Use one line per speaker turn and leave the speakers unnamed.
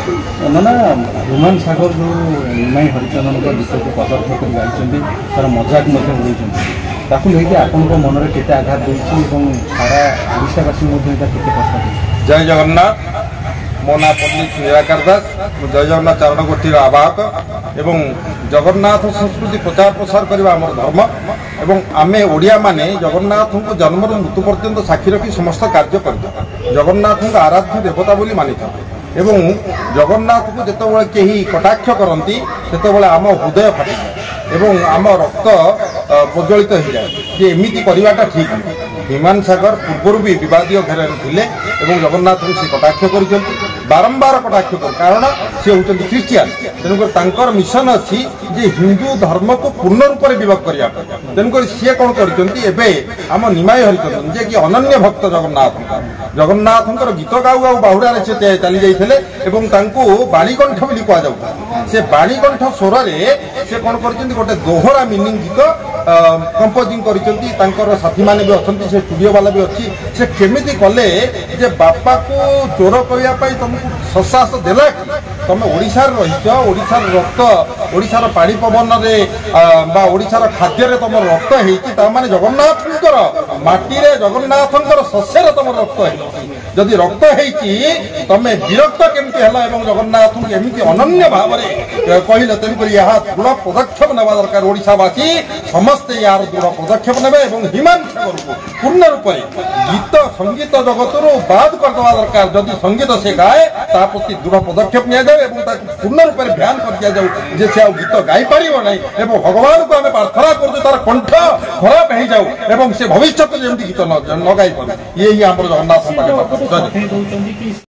ना ह्यूमान सागर जो निमाई हरिचंदन गीत को पदार्थ कर गाई तार मजाक ताकू लेकिन आपण मन में केते आघात देछि सारा ओडिशावासी
जय जगन्नाथ। मो ना पंडित निराकार दास, जय जगन्नाथ चारण गोष्ठी आवाहक एवं जगन्नाथ संस्कृति प्रचार प्रसार करने आम धर्म एवं आमे ओडिया माने जगन्नाथ को जन्म मृत्यु पर्यंत साक्षी रखी समस्त कार्य कर जगन्नाथ को आराध्य देवता बोली मानी एवं जगन्नाथ को जिते कहीं कटाक्ष करती से आम हृदय फाटी एवं आम रक्त प्रज्वलित हो जाए कि एमती करवाटा ठीक विमान सागर पूर्व भी विवादीय घेर थे जगन्नाथ को सी कटाक्ष कर बारंबार कटाक्ष कर कारण सी हूँ ख्रीस्टियान तेणुक मिशन अच्छी जे हिंदू धर्म को पूर्ण रूप से विभक्त करने तेणुक सी कौन करम निमाई हरिचंदन जे कि अनन्य भक्त जगन्नाथ गीत गाऊ गाऊ बाहुड़ा से चली जाते बाणीकंठ बोली कहुता से बाणीकंठ स्वर से कौन कर गोटे दोहरा मिनिंग गीत कंपोजिंग कर साथी मैंने भी अच्छा से स्टूडियो वाला भी अच्छी से केमिति कले जे बापा को चोर करने तुमको ससास देला तुम ओडिशार रहीच ओडिशार रक्त ओडिशार पानी पवन ओडिशार खाद्य तुम रक्त होने जगन्नाथंकर माटी जगन्नाथंकर शस्यर तुम रक्त जदि रक्त होती तुम विरक्त केमती है जगन्नाथ को एमती अनन्य भाव कहले तेणुक यह दृढ़ पदक्षेप नेवा दरकार ओडिशावासी समस्ते यार दृढ़ पदक्षेप ने हिमान सागर को पूर्ण रूप से गीत संगीत जगत बाद करदे दरकार जदि संगीत से गाए ता प्रति दृढ़ पदक्षेप नि पूर्ण रूप से ध्यान कर दि जाऊ से गीत गाई पार ना भगवान को आम प्रार्थना कर कंठ खराब हो जाऊ से भविष्य जमी गीत न गाई पार ये ही आम जगन्नाथ।